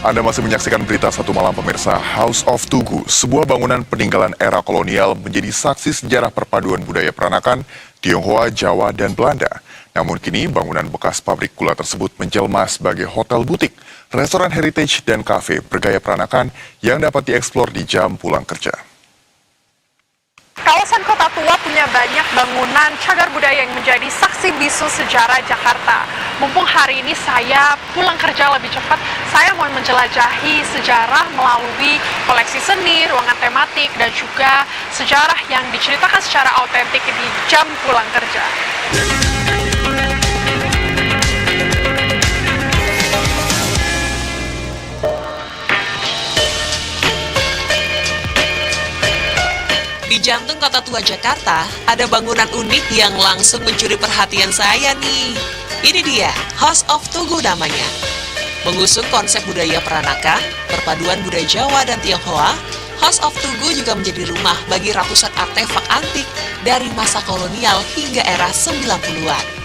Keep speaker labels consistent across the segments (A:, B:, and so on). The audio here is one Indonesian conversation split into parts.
A: Anda masih menyaksikan berita Satu Malam pemirsa. House of Tugu, sebuah bangunan peninggalan era kolonial, menjadi saksi sejarah perpaduan budaya peranakan Tionghoa, Jawa, dan Belanda. Namun kini bangunan bekas pabrik gula tersebut menjelma sebagai hotel butik, restoran heritage, dan kafe bergaya peranakan yang dapat dieksplor di jam pulang kerja.
B: Kawasan Kota Tua punya banyak bangunan cagar budaya yang menjadi saksi bisu sejarah Jakarta. Mumpung hari ini saya pulang kerja lebih cepat, saya mau menjelajahi sejarah melalui koleksi seni, ruangan tematik, dan juga sejarah yang diceritakan secara autentik di jam pulang kerja.
C: Di jantung Kota Tua Jakarta, ada bangunan unik yang langsung mencuri perhatian saya nih. Ini dia, House of Tugu namanya. Mengusung konsep budaya peranakan, perpaduan budaya Jawa dan Tionghoa, House of Tugu juga menjadi rumah bagi ratusan artefak antik dari masa kolonial hingga era 90-an.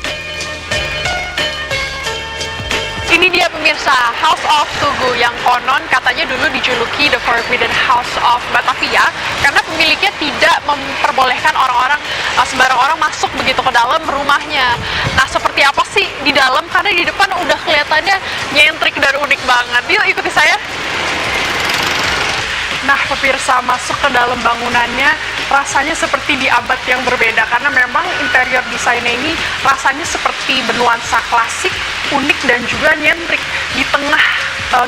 B: Ini dia pemirsa, House of Tugu yang konon katanya dulu dijuluki The Forbidden House of Batavia karena pemiliknya tidak memperbolehkan sembarang orang masuk begitu ke dalam rumahnya. Nah, seperti apa sih di dalam? Karena di depan udah kelihatannya nyentrik dan unik banget. Yuk ikuti saya. Nah, pemirsa, masuk ke dalam bangunannya rasanya seperti di abad yang berbeda karena memang interior desainnya ini rasanya seperti bernuansa klasik, unik, dan juga nyentrik. Di tengah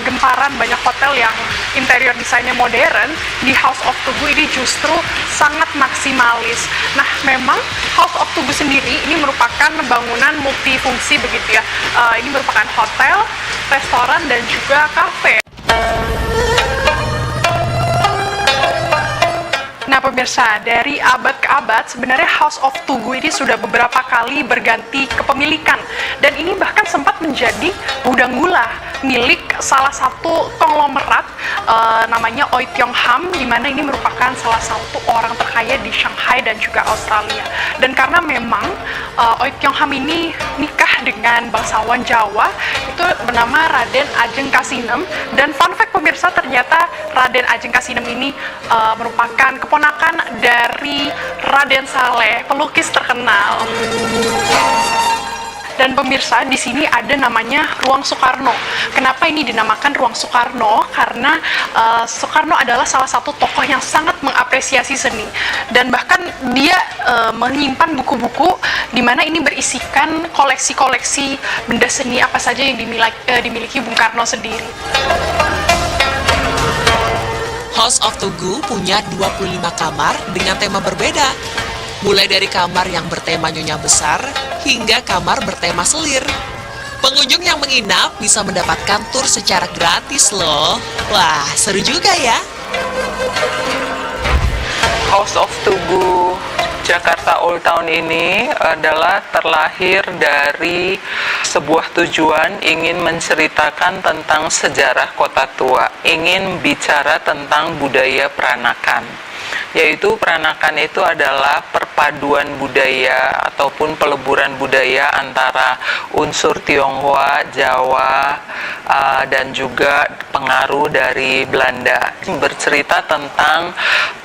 B: gemparan banyak hotel yang interior desainnya modern, di House of Tugu ini justru sangat maksimalis. Nah, memang House of Tugu sendiri ini merupakan bangunan multifungsi begitu ya. Ini merupakan hotel, restoran, dan juga kafe. Nah pemirsa, dari abad ke abad sebenarnya House of Tugu ini sudah beberapa kali berganti kepemilikan dan ini bahkan sempat menjadi gudang gula milik salah satu konglomerat namanya Oei Tiong Ham, di mana ini merupakan salah satu orang terkaya di Shanghai dan juga Australia. Dan karena memang Oei Tiong Ham ini nikah dengan bangsawan Jawa itu bernama Raden Ajeng Kasinem, dan fun fact pemirsa, ternyata Raden Ajeng Kasinem ini merupakan keponakan dari Raden Saleh, pelukis terkenal. Dan pemirsa, di sini ada namanya Ruang Soekarno. Kenapa ini dinamakan Ruang Soekarno? Karena Soekarno adalah salah satu tokoh yang sangat mengapresiasi seni. Dan bahkan dia menyimpan buku-buku di mana ini berisikan koleksi-koleksi benda seni apa saja yang dimiliki Bung Karno sendiri.
C: House of Tugu punya 25 kamar dengan tema berbeda. Mulai dari kamar yang bertema Nyonya Besar hingga kamar bertema selir. Pengunjung yang menginap bisa mendapatkan tur secara gratis loh. Wah, seru juga ya.
D: House of Tugu Jakarta Old Town ini adalah terlahir dari sebuah tujuan ingin menceritakan tentang sejarah Kota Tua, ingin bicara tentang budaya peranakan. Yaitu peranakan itu adalah perpaduan budaya ataupun peleburan budaya antara unsur Tionghoa, Jawa, dan juga pengaruh dari Belanda. Bercerita tentang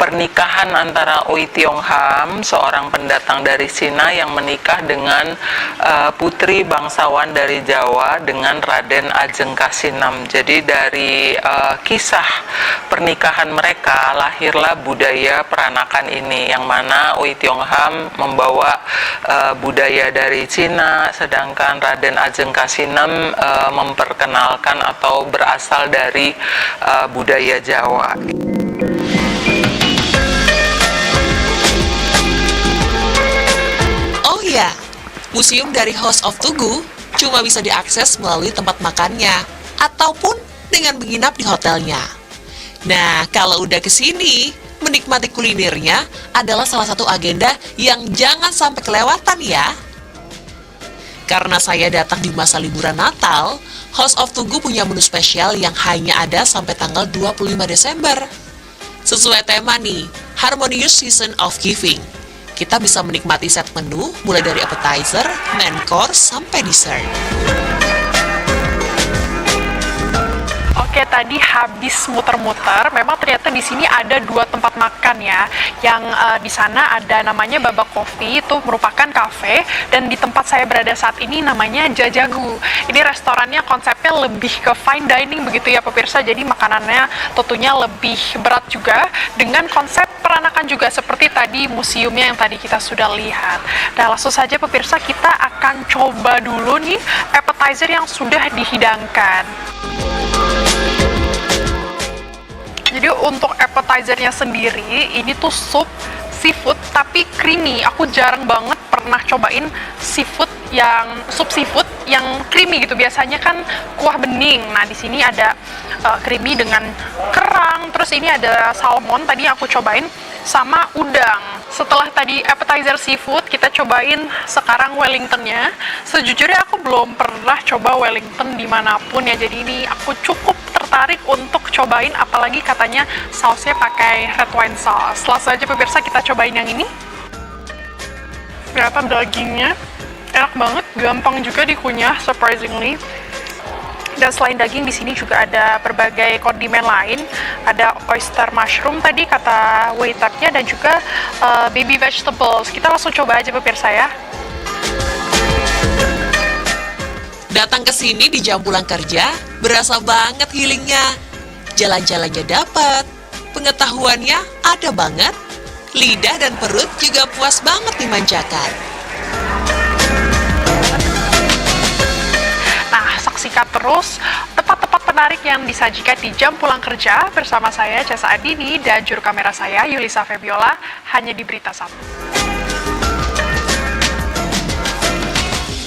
D: pernikahan antara Oei Tiong Ham, seorang pendatang dari Cina yang menikah dengan putri bangsawan dari Jawa dengan Raden Ajeng Kasinem. Jadi dari kisah pernikahan mereka lahirlah budaya peranakan ini, yang mana Oei Tiong Ham membawa budaya dari Cina, sedangkan Raden Ajeng Kasinem memperkenalkan atau berasal dari budaya Jawa.
C: Oh ya, museum dari House of Tugu cuma bisa diakses melalui tempat makannya ataupun dengan menginap di hotelnya. Nah, kalau udah kesini, menikmati kulinernya adalah salah satu agenda yang jangan sampai kelewatan ya. Karena saya datang di masa liburan Natal, House of Tugu punya menu spesial yang hanya ada sampai tanggal 25 Desember. Sesuai tema nih, Harmonious Season of Giving. Kita bisa menikmati set menu mulai dari appetizer, main course, sampai dessert.
B: Oke, tadi habis muter-muter, memang ternyata di sini ada 2 tempat makan ya. Yang di sana ada namanya Baba Coffee, itu merupakan kafe, dan di tempat saya berada saat ini namanya Jajagu. Ini restorannya konsepnya lebih ke fine dining begitu ya pemirsa, jadi makanannya tentunya lebih berat juga, dengan konsep peranakan juga seperti tadi museumnya yang tadi kita sudah lihat. Nah, langsung saja pemirsa, kita akan coba dulu nih appetizer yang sudah dihidangkan. Jadi untuk appetizernya sendiri, ini tuh sup seafood tapi creamy. Aku jarang banget pernah cobain seafood yang sup seafood yang creamy gitu. Biasanya kan kuah bening. Nah, di sini ada creamy dengan kerang. Terus ini ada salmon tadi yang aku cobain sama udang. Setelah tadi appetizer seafood, kita cobain sekarang Wellingtonnya. Sejujurnya aku belum pernah coba Wellington dimanapun ya, jadi ini aku cukup tertarik untuk cobain, apalagi katanya sausnya pakai red wine sauce. Langsung aja pemirsa, kita cobain yang ini. Ternyata dagingnya enak banget, gampang juga dikunyah surprisingly. Dan selain daging, di sini juga ada berbagai kondimen lain. Ada oyster mushroom tadi kata waiternya, dan juga baby vegetables. Kita langsung coba aja pemirsa ya.
C: Datang ke sini di jam pulang kerja, berasa banget healingnya. Jalan-jalannya dapat, pengetahuannya ada banget, lidah dan perut juga puas banget dimanjakan.
B: Nah, saksikan terus tempat-tempat menarik yang disajikan di jam pulang kerja bersama saya, Cesa Adini, dan juru kamera saya, Yulisa Febiola, hanya di Berita 1.